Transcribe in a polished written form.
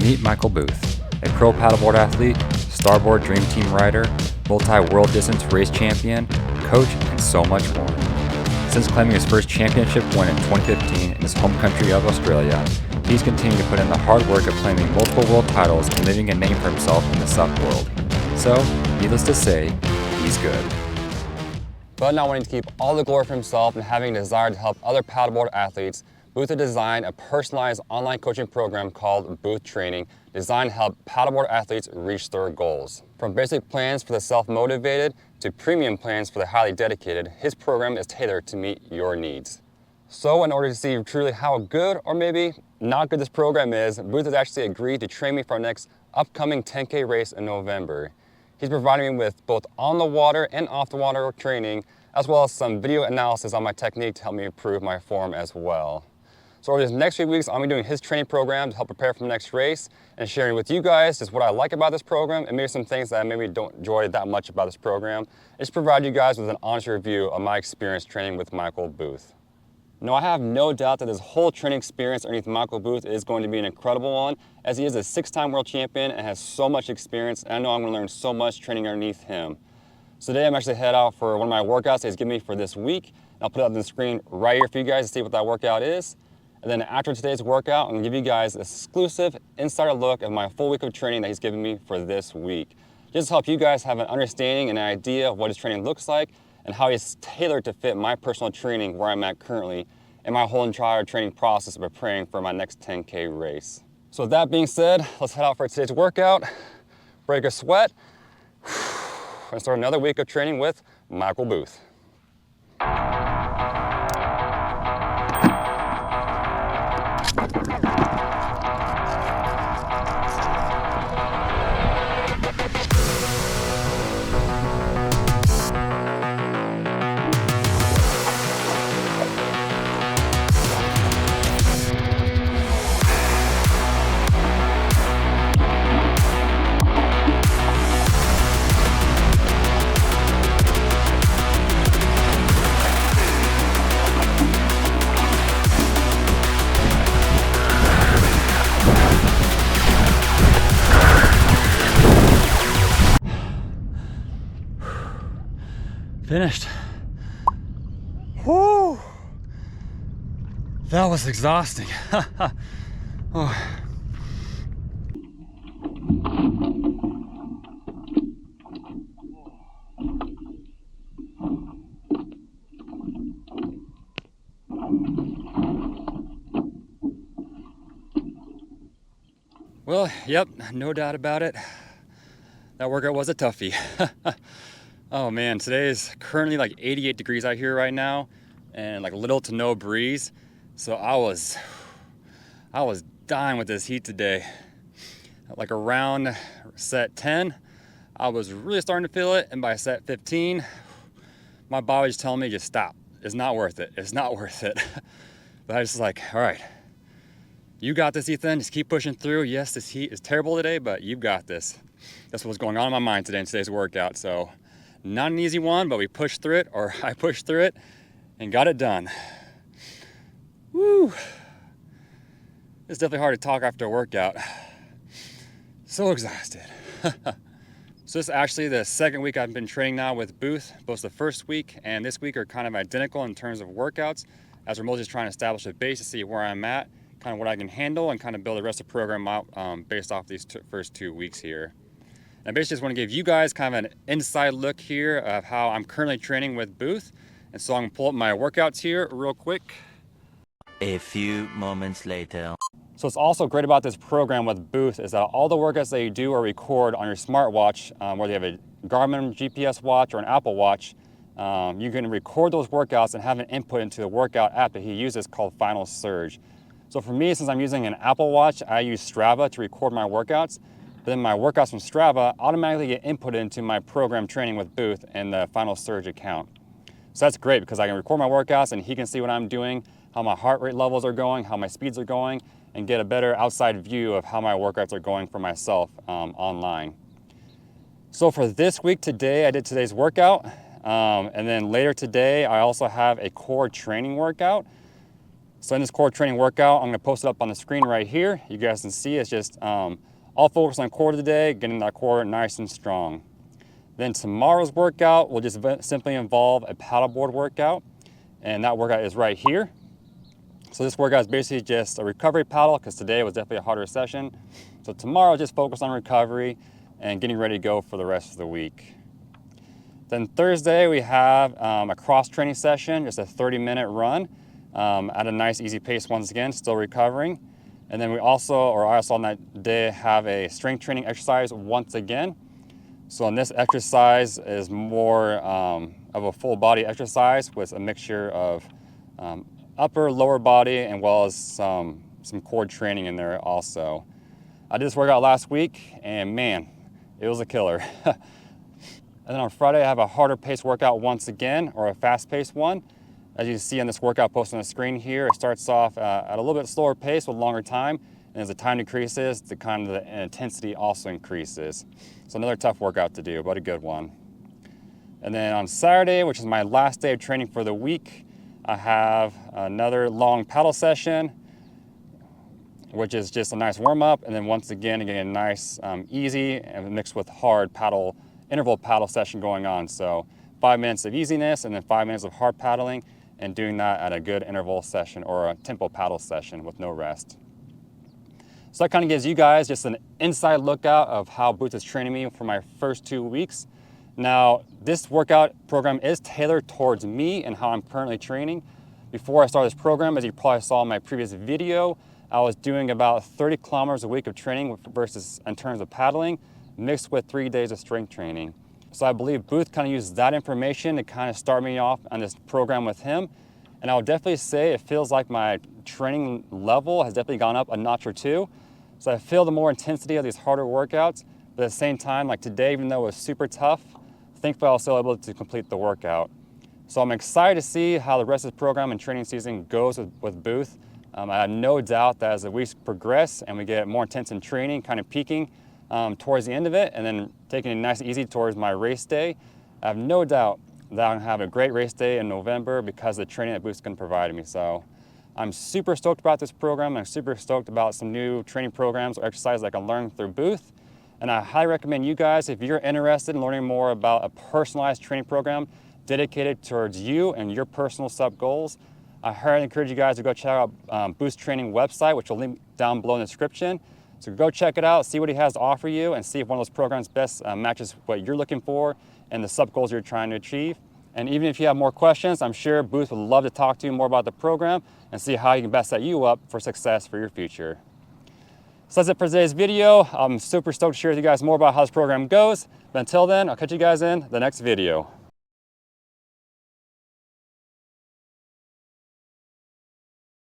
Meet Michael Booth, a pro paddleboard athlete, Starboard Dream Team rider, multi-world distance race champion, coach, and so much more. Since claiming his first championship win in 2015 in his home country of Australia, he's continued to put in the hard work of claiming multiple world titles and leaving a name for himself in the SUP world. So, needless to say, he's good. But not wanting to keep all the glory for himself and having a desire to help other paddleboard athletes, Booth has designed a personalized online coaching program called Booth Training, designed to help paddleboard athletes reach their goals. From basic plans for the self-motivated to premium plans for the highly dedicated, his program is tailored to meet your needs. So in order to see truly how good or maybe not good this program is, Booth has actually agreed to train me for our next upcoming 10K race in November. He's providing me with both on the water and off the water training, as well as some video analysis on my technique to help me improve my form as well. So over these next few weeks, I'll be doing his training program to help prepare for the next race and sharing with you guys just what I like about this program and maybe some things that I maybe don't enjoy that much about this program. And just provide you guys with an honest review of my experience training with Michael Booth. Now, I have no doubt that this whole training experience underneath Michael Booth is going to be an incredible one, as he is a 6-time world champion and has so much experience, and I know I'm going to learn so much training underneath him. So today I'm actually head out for one of my workouts that he's given me for this week, and I'll put it up on the screen right here for you guys to see what that workout is. And then after today's workout, I'm going to give you guys an exclusive insider look at my full week of training that he's given me for this week. Just to help you guys have an understanding and an idea of what his training looks like and how he's tailored to fit my personal training where I'm at currently and my whole entire training process of preparing for my next 10K race. So with that being said, let's head out for today's workout, break a sweat, and start another week of training with Michael Booth. Finished. Whew. That was exhausting. Oh. Well, yep, no doubt about it. That workout was a toughie. Oh man, today is currently like 88 degrees out here right now and like little to no breeze. So I was dying with this heat today. Like around set 10, I was really starting to feel it, and by set 15, my body was telling me just stop. It's not worth it. It's not worth it. But I was just like, all right, you got this, Ethan. Just keep pushing through. Yes, this heat is terrible today, but you've got this. That's what's going on in my mind today in today's workout. So not an easy one, but we pushed through it, or I pushed through it and got it done. Woo! It's definitely hard to talk after a workout. So exhausted. So this is actually the second week I've been training now with Booth. Both the first week and this week are kind of identical in terms of workouts, as we're mostly just trying to establish a base to see where I'm at, kind of what I can handle, and kind of build the rest of the program out based off these first 2 weeks here. I basically just want to give you guys kind of an inside look here of how I'm currently training with Booth. And so I'm going to pull up my workouts here real quick. A few moments later. So what's also great about this program with Booth is that all the workouts that you do or record on your smartwatch, whether you have a Garmin GPS watch or an Apple Watch, you can record those workouts and have an input into the workout app that he uses called Final Surge. So for me, since I'm using an Apple Watch, I use Strava to record my workouts. But then my workouts from Strava automatically get input into my program training with Booth and the Final Surge account. So that's great because I can record my workouts and he can see what I'm doing, how my heart rate levels are going, how my speeds are going, and get a better outside view of how my workouts are going for myself online. So for this week today, I did today's workout. And then later today, I also have a core training workout. So in this core training workout, I'm gonna post it up on the screen right here. You guys can see it's just all focused on core today, getting that core nice and strong. Then tomorrow's workout will just simply involve a paddleboard workout, and that workout is right here. So this workout is basically just a recovery paddle because today was definitely a harder session. So tomorrow just focus on recovery and getting ready to go for the rest of the week. Then Thursday we have a cross training session, just a 30-minute run at a nice easy pace once again, still recovering. And then I also on that day have a strength training exercise once again. So in this exercise is more of a full body exercise with a mixture of upper, lower body, and well as some core training in there also. I did this workout last week and man, it was a killer. And then on Friday I have a harder pace workout once again, or a fast paced one. As you can see on this workout posted on the screen here, it starts off at a little bit slower pace with longer time, and as the time decreases, the intensity also increases. So another tough workout to do, but a good one. And then on Saturday, which is my last day of training for the week, I have another long paddle session, which is just a nice warm-up, and then once again, getting a nice easy and mixed with hard paddle, interval paddle session going on. So 5 minutes of easiness and then 5 minutes of hard paddling, and doing that at a good interval session or a tempo paddle session with no rest. So that kind of gives you guys just an inside lookout of how Boots is training me for my first 2 weeks. Now, this workout program is tailored towards me and how I'm currently training. Before I started this program, as you probably saw in my previous video, I was doing about 30 kilometers a week of training versus in terms of paddling, mixed with 3 days of strength training. So I believe Booth kind of used that information to kind of start me off on this program with him. And I would definitely say it feels like my training level has definitely gone up a notch or two. So I feel the more intensity of these harder workouts, but at the same time, like today, even though it was super tough, thankfully I was still able to complete the workout. So I'm excited to see how the rest of the program and training season goes with Booth. I have no doubt that as the weeks progress and we get more intense in training, kind of peaking towards the end of it, and then taking it nice and easy towards my race day, I have no doubt that I'm gonna have a great race day in November because of the training that Booth's gonna provide me. So I'm super stoked about this program. I'm super stoked about some new training programs or exercises I can learn through Booth. And I highly recommend you guys, if you're interested in learning more about a personalized training program dedicated towards you and your personal sub goals, I highly encourage you guys to go check out Booth's training website, which will link down below in the description. So go check it out, see what he has to offer you, and see if one of those programs best matches what you're looking for and the sub goals you're trying to achieve. And even if you have more questions, I'm sure Booth would love to talk to you more about the program and see how he can best set you up for success for your future. So that's it for today's video. I'm super stoked to share with you guys more about how this program goes. But until then, I'll catch you guys in the next video.